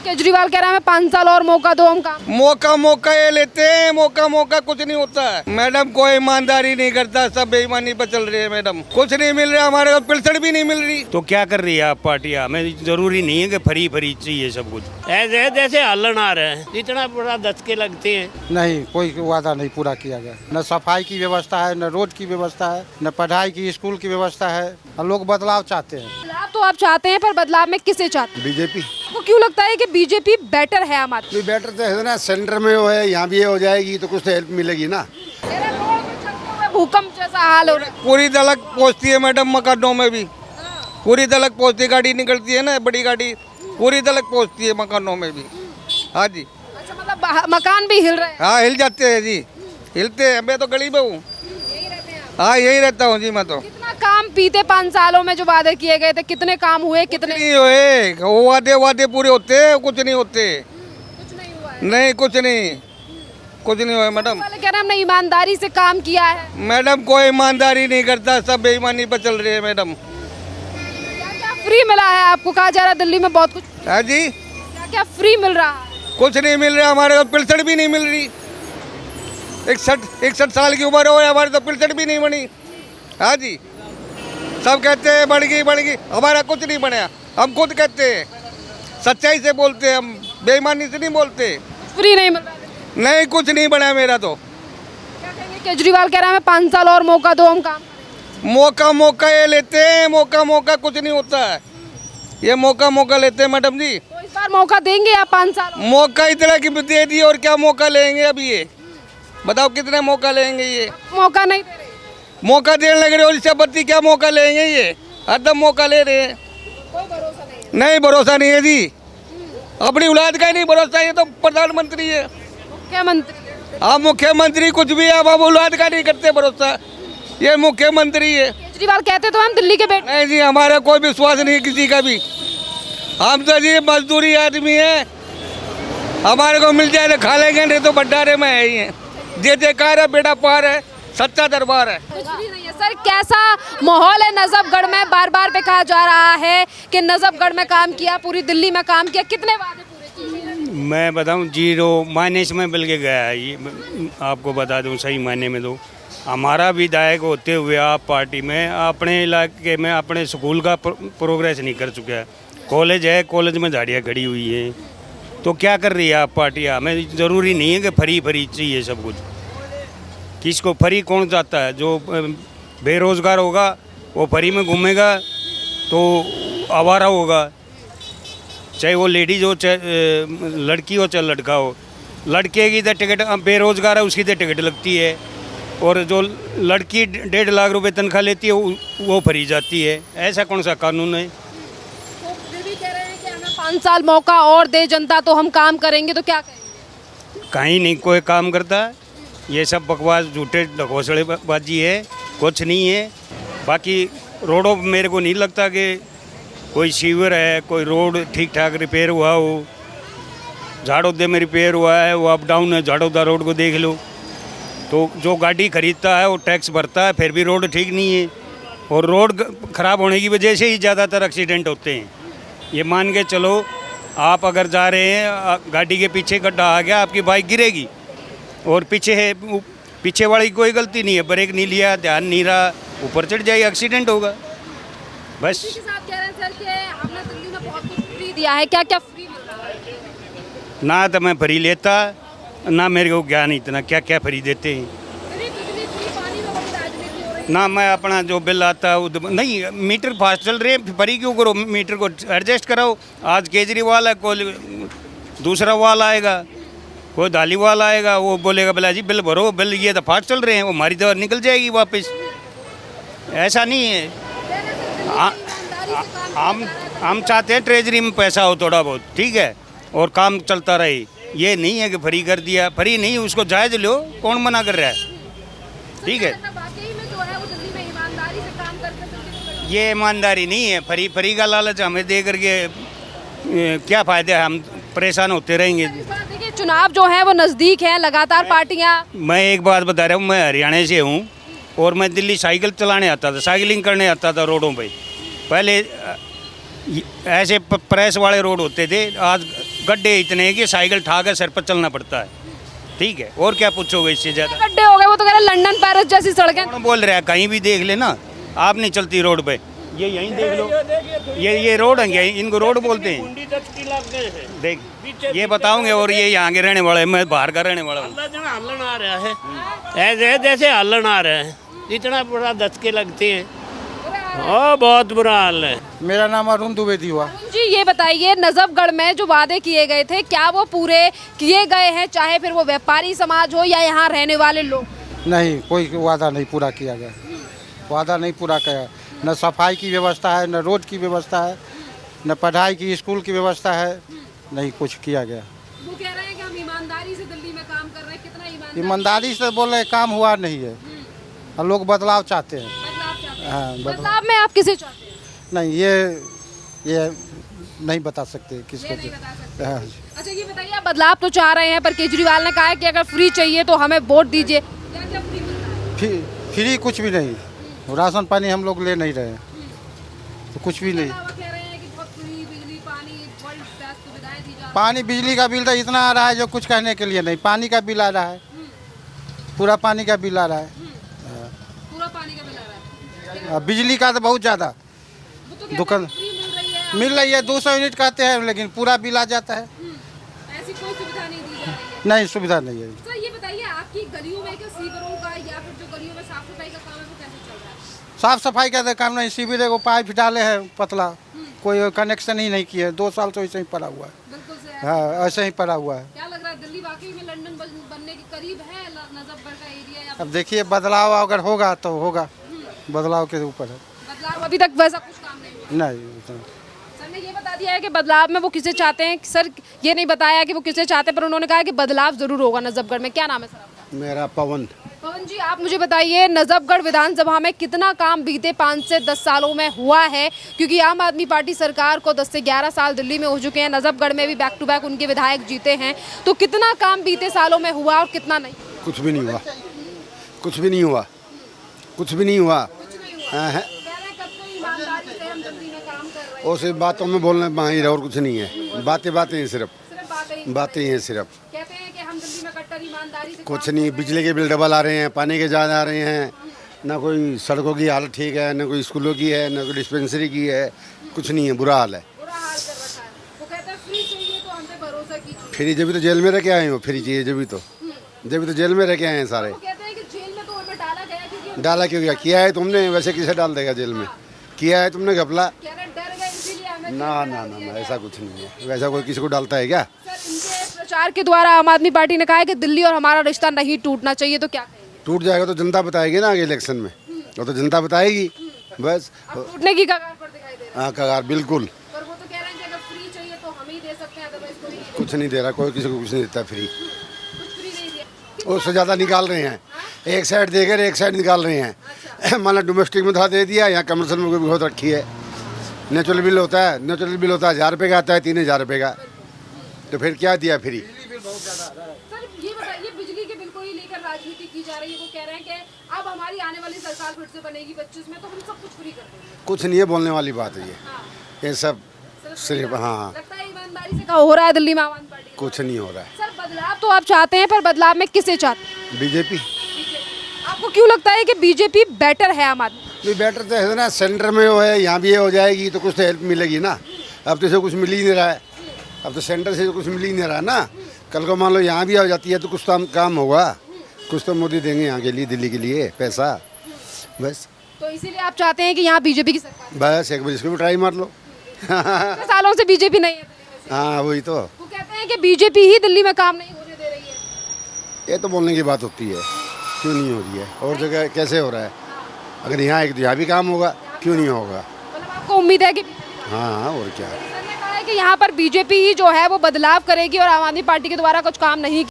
केजरीवाल कह रहा है 5 साल और मौका दो, हम काम। मौका ये लेते हैं, मौका कुछ नहीं होता है मैडम। कोई ईमानदारी नहीं करता, सब बेईमानी पर चल रही है मैडम। कुछ नहीं मिल रहा, हमारे को पिलसड़ भी नहीं मिल रही। तो क्या कर रही है आप पार्टी? हमें जरूरी नहीं है कि फ्री चाहिए सब कुछ। ऐसे जैसे हलन आ रहे हैं, इतना बड़ा धक्के लगते हैं। नहीं, कोई वादा नहीं पूरा किया गया। न सफाई की व्यवस्था है, न रोड की व्यवस्था है, न पढ़ाई की, स्कूल की व्यवस्था है। लोग बदलाव चाहते हैं। बदलाव तो आप चाहते हैं, पर बदलाव में किसे चाहते हैं? बीजेपी तो क्यों लगता है कि बीजेपी बेटर है आम आदमी? बेटर तो है ना, सेंटर में वो है, यहाँ भी ये हो जाएगी तो कुछ तो हेल्प मिलेगी ना। भूकंप जैसा हाल हो रहा है। पूरी दलक पहुँचती है मैडम मकानों में भी, पूरी दलक पहुँचती है। गाड़ी निकलती है ना, बड़ी गाड़ी, पूरी दलक पहुँचती है मकानों में भी। हाँ जी। अच्छा, मतलब मकान भी हिल रहे हैं। हाँ, हिल जाते हैं जी, हिलते हैं। मैं तो गरीब हूँ। हाँ, यही रहता हूँ जी मैं तो। कितना काम बीते 5 सालों में जो वादे किए गए थे, कितने काम हुए, कितने? नहीं हुए, वो वादे पूरे होते हैं, कुछ नहीं होते। कुछ नहीं हुआ है। नहीं, कुछ नहीं हुआ मैडम। वाले कह रहे हैं हमने ईमानदारी से काम किया है। मैडम कोई ईमानदारी नहीं करता, सब बेईमानी पर चल रही है मैडम। क्या क्या फ्री मिला है आपको? कहा जा रहा है दिल्ली में बहुत कुछ। हाँ जी, क्या क्या फ्री मिल रहा है? कुछ नहीं मिल रहा, हमारे को पिलसड़ भी नहीं मिल रही। 61 साल की उम्र हो, हमारी तो पिलसड़ भी नहीं बनी। हाँ जी, सब कहते हैं बढ़ गई, हमारा कुछ नहीं बना। हम खुद कहते हैं, सच्चाई से बोलते हैं, हम बेईमानी से नहीं बोलते। फ्री नहीं मिल रहा है। नहीं, कुछ नहीं बना मेरा तो। क्या कहेंगे? केजरीवाल कह रहा है 5 साल और मौका दो, हम काम। मौका ये लेते हैं, मौका कुछ नहीं होता है। ये मौका लेते हैं मैडम जी। तो इस बार मौका देंगे आप 5 साल? मौका इतना कि दे दिए, और क्या मौका लेंगे अभी? ये बताओ कितने मौका लेंगे? ये मौका नहीं दे रहे। मौका देने लग रहे, और इससे बत्ती क्या मौका लेंगे? ये हरदम मौका ले रहे हैं। कोई भरोसा नहीं है। नहीं, भरोसा नहीं है जी, अपनी औलाद का ही नहीं भरोसा। ये तो प्रधानमंत्री है, मुख्यमंत्री। हाँ मुख्यमंत्री कुछ भी है, अब औलाद का नहीं करते भरोसा। ये मुख्यमंत्री है। केजरीवाल कहते तो हम दिल्ली के बेटे। नहीं जी, हमारा कोई विश्वास नहीं है किसी का भी। हम तो जी मजदूरी आदमी है, हमारे को मिल जाए तो खा लेंगे, नहीं तो भंडारे में है ही है। जे जयकार है, बेटा पार है, सच्चा दरबार है। कुछ भी नहीं है। सर, कैसा माहौल है नजफगढ़ में? बार बार पे कहा जा रहा है कि नजफगढ़ में काम किया, पूरी दिल्ली में काम किया, कितने वादे पूरे किए? मैं बताऊं, 0 माइनस में मिल के गया है ये। आपको बता दूं सही मायने में तो हमारा विधायक होते हुए आप पार्टी में अपने इलाके में अपने स्कूल का प्रोग्रेस नहीं कर चुका है। कॉलेज है, कॉलेज में झाड़ियाँ खड़ी हुई है। तो क्या कर रही है आप पार्टी? हमें ज़रूरी नहीं है कि फ्री चाहिए सब कुछ। किसको फ्री कौन चाहता है? जो बेरोज़गार होगा वो फ्री में घूमेगा तो आवारा होगा, चाहे वो लेडीज हो, चाहे लड़की हो, चाहे लड़का हो। लड़के की तो टिकट, बेरोज़गार है उसकी तो टिकट लगती है, और जो लड़की 1.5 लाख रुपए तनख्वाह लेती है वो फ्री जाती है। ऐसा कौन सा कानून है? तो फिर भी कह रहे हैं कि हमें 5 साल मौका और दे जनता तो हम काम करेंगे, तो क्या करेंगे? कहीं नहीं कोई काम करता है। ये सब बकवास, झूठे ढकोसलेबाजी है, कुछ नहीं है। बाकी रोडों पर मेरे को नहीं लगता कि कोई सीवर है, कोई रोड ठीक ठाक रिपेयर हुआ हो। झाड़ोदा में रिपेयर हुआ है, वो अप डाउन है। झाड़ोदा रोड को देख लो, तो जो गाड़ी खरीदता है वो टैक्स भरता है, फिर भी रोड ठीक नहीं है। और रोड ख़राब होने की वजह से ही ज़्यादातर एक्सीडेंट होते हैं। ये मान के चलो, आप अगर जा रहे हैं, गाड़ी के पीछे गड्ढा आ गया, आपकी बाइक गिरेगी, और पीछे वाले की कोई गलती नहीं है, ब्रेक नहीं लिया, ध्यान नहीं रहा, ऊपर चढ़ जाए, एक्सीडेंट होगा बस। इसी के साथ कह रहे हैं सर कि हमने दिल्ली में बहुत कुछ फ्री दिया है। क्या क्या फ्री मिल रहा है? ना तो मैं फ्री लेता, ना मेरे को ज्ञान इतना क्या क्या फ्री देते हैं। फ्री बिजली, फ्री पानी में बड़ी राजनीति हो रही है। ना मैं अपना जो बिल आता है नहीं, मीटर फास्ट चल रहे हैं, फ्री क्यों करो? मीटर को एडजस्ट कराओ। आज केजरीवाल है, कोई दूसरा वाल आएगा, कोई धालीवाल आएगा, वो बोलेगा भला जी बिल भरो, बिल ये तो फास्ट चल रहे हैं, वो हमारी दवा निकल जाएगी वापस। ऐसा नहीं है। हम चाहते हैं ट्रेजरी में पैसा हो थोड़ा बहुत, ठीक है, और काम चलता रहे। ये नहीं है कि फ्री कर दिया, फ्री नहीं, उसको जायज़ लो, कौन मना कर रहा है? ठीक है, वाकई में जो है वो दिल्ली में ईमानदारी से काम करते हैं। ये ईमानदारी नहीं है। फ्री का लालच हमें दे करके क्या फ़ायदा है? हम परेशान होते रहेंगे। देखिए, चुनाव जो है वो नज़दीक है, लगातार पार्टियां। मैं एक बात बता रहा हूँ, मैं हरियाणा से हूँ, और मैं दिल्ली साइकिल चलाने आता था, साइकिलिंग करने आता था रोडों पे। पहले ऐसे प्रेस वाले रोड होते थे, आज गड्ढे इतने हैं कि साइकिल ठा कर सर पर चलना पड़ता है। ठीक है, और क्या पूछोगे इससे ज़्यादा? गड्ढे हो गए, वो तो कह रहे लंदन पेरिस जैसी सड़कें। कौन बोल रहा है? कहीं भी देख लेना, आप नहीं चलती रोड पे, ये यहीं देख लो, ये रोड है, इनको रोड बोलते हैं। देख, ये बताओगे, और ये यहाँ के रहने वाले, मैं बाहर का रहने वाला हूँ। हल्लन आ रहा है, ऐसे जैसे हल्लन आ रहा है, इतना बुरा धक्के लगते हैं, ओ बहुत बुरा हाल है। मेरा नाम अरुण द्विवेदी हुआ। जी ये बताइए, नजफगढ़ में जो वादे किए गए थे, क्या वो पूरे किए गए हैं? चाहे फिर वो व्यापारी समाज हो या यहाँ रहने वाले लोग। नहीं, कोई वादा नहीं पूरा किया गया, वादा नहीं पूरा किया। न सफाई की व्यवस्था है, न रोड की व्यवस्था है, न पढ़ाई की स्कूल की व्यवस्था है, नहीं कुछ किया गया। वो कह रहे हैं कि हम ईमानदारी से दिल्ली में काम कर रहे हैं, कितना ईमानदारी से बोल रहे, काम हुआ नहीं है, और लोग बदलाव चाहते हैं। हाँ, बदलाव में आप किसे चाहते हैं? नहीं, ये नहीं बता सकते किसको। हाँ। अच्छा ये बताइए, आप बदलाव तो चाह रहे हैं, पर केजरीवाल ने कहा है कि अगर फ्री चाहिए तो हमें वोट दीजिए। क्या क्या फ्री मिलता है? फ्री कुछ भी नहीं, राशन पानी हम लोग ले नहीं रहे, तो कुछ भी नहीं। कह रहे हैं कि बहुत फ्री बिजली, पानी, वर्ल्ड बेस्ट सुविधाएं दी जा रही पानी बिजली का बिल तो इतना आ रहा है जो कुछ कहने के लिए नहीं। पानी का बिल आ रहा है, पूरा पानी का बिल आ रहा है, है। पूरा पानी का बिल आ रहा है। बिजली का तो बहुत ज़्यादा। वो तो कहते दुकान हैं फ्री मिल रही है, 200 यूनिट कहते हैं, लेकिन पूरा बिल आ जाता है। ऐसी कोई सुविधा नहीं दी जा रही है। नहीं, सुविधा नहीं है। सर ये बताइए, आपकी गलियों में क्या सीवरों का या फिर जो गलियों में साफ सफाई का काम है वो कैसे चल रहा है? साफ सफाई का तो काम नहीं, सीवरेज को पाइप डाले हैं पतला, कोई कनेक्शन ही नहीं किया है। 2 साल से ऐसे ही पड़ा हुआ है। बिल्कुल से। हाँ, ऐसे ही पड़ा हुआ है। क्या लग रहा है, दिल्ली वाकई में लंदन बनने के करीब है, नजफगढ़ का एरिया? या अब देखिए, बदलाव अगर होगा तो होगा, बदलाव के ऊपर है। बदलाव अभी तक वैसा कुछ काम नहीं हुआ? नहीं, सर ने ये बता दिया है कि बदलाव में वो किसे चाहते हैं। सर ये नहीं बताया कि वो किसे चाहते हैं, पर उन्होंने कहा है कि बदलाव जरूर होगा नजफगढ़ में। क्या नाम है सर आपका? मेरा पवन। पवन जी, आप मुझे बताइए, नजफगढ़ विधानसभा में कितना काम बीते 5 से 10 सालों में हुआ है? क्योंकि आम आदमी पार्टी सरकार को 10 से 11 साल दिल्ली में हो चुके हैं, नजफगढ़ में भी बैक टू बैक उनके विधायक जीते हैं, तो कितना काम बीते सालों में हुआ और कितना नहीं? कुछ भी नहीं हुआ, कुछ भी नहीं हुआ, कुछ भी नहीं हुआ। हाँ, और सिर्फ बातों में बोलने माहिर है, और कुछ नहीं है। बातें बातें हैं, सिर्फ बातें ही हैं सिर्फ। कहते हैं कि हम दिल्ली में कट्टर ईमानदारी से कुछ नहीं, बिजली के बिल डबल आ रहे हैं, पानी के ज़्यादा आ रहे हैं, ना कोई सड़कों की हालत ठीक है, ना कोई स्कूलों की है, ना कोई डिस्पेंसरी की है, कुछ नहीं है, बुरा हाल है। बुरा हाल कर रखा है। वो कहते हैं फ्री चाहिए तो हम पे भरोसा कीजिए। फ्री जब भी तो जेल में रह के आए हो, फ्री चाहिए जब भी तो जेल में रह के आए हैं सारे। वो कहते हैं कि जेल में तो हमें डाला गया क्योंकि डाला क्यों गया? किया है तुमने, वैसे किसे डाल देगा जेल में? किया है तुमने घपला? कह रहे हैं डर गए इसीलिए हमें ना ना ना ना, ऐसा कुछ नहीं है, वैसा कोई किसी को डालता है क्या? सर इनके प्रचार के द्वारा आम आदमी पार्टी ने कहा है कि दिल्ली और हमारा रिश्ता नहीं टूटना चाहिए, तो क्या कहेंगे? टूट जाएगा तो जनता बताएगी ना आगे इलेक्शन में, वो तो जनता बताएगी बस। अब टूटने की कगार पर दिखाई दे रहा है। हाँ, कगार बिल्कुल। पर वो तो कह रहे हैं कि अगर फ्री चाहिए तो हम ही दे सकते हैं, अदरवाइज कोई नहीं कुछ नहीं दे रहा, कोई किसी को कुछ नहीं देता फ्री। कुछ फ्री नहीं दिया। उससे ज़्यादा निकाल रहे हैं, एक साइड देकर एक साइड निकाल रहे हैं। माना डोमेस्टिक में थोड़ा दे दिया, या कमर्शियल में कोई बहुत रखी है। नेचुरल बिल होता है, नेचुरल बिल होता है 1000 रुपये का, आता है 3000 रुपये का, तो फिर क्या दिया फ्री? सर ये बताइए, बिजली के बिल को ही लेकर राजनीति की जा रही है। वो कह रहे हैं कि अब हमारी आने वाली सरकार फिर से बनेगी 25 में, तो हम सब कुछ फ्री कर देंगे। कुछ नहीं है, बोलने वाली बात है ये सब सिर्फ। हाँ, लगता है ईमानदारी से हो रहा है दिल्ली में आम आदमी पार्टी? कुछ नहीं हो रहा है। सर बदलाव तो आप चाहते हैं, पर बदलाव में किसे चाहते हैं? बीजेपी आपको क्यों लगता है कि बीजेपी बेटर है आम आदमी? भी बेटर तो है ना, सेंटर में वो है, यहाँ भी ये हो जाएगी तो कुछ तो हेल्प मिलेगी ना। अब तो इसे कुछ मिल ही नहीं रहा है, अब तो सेंटर से कुछ मिल ही नहीं रहा है ना। कल को मान लो यहाँ भी आ जाती है तो कुछ तो काम होगा, कुछ तो मोदी देंगे यहाँ के लिए, दिल्ली के लिए पैसा, बस। तो इसीलिए आप चाहते हैं कि यहाँ बीजेपी की सरकार? बस एक बार इसको भी ट्राई मार लो। कितने सालों से बीजेपी नहीं है दिल्ली में? हाँ, वही तो। वो कहते हैं कि बीजेपी ही दिल्ली में काम नहीं होने दे रही है। ये तो बोलने की बात होती है, क्यों नहीं हो रही है? और जगह कैसे हो रहा है? अगर यहाँ एक तो यहाँ भी काम होगा, क्यों नहीं होगा? मतलब आपको उम्मीद है कि हाँ, और क्या। सर ने कहा है कि यहाँ पर बीजेपी ही जो है वो बदलाव करेगी और आम आदमी पार्टी के द्वारा कुछ काम नहीं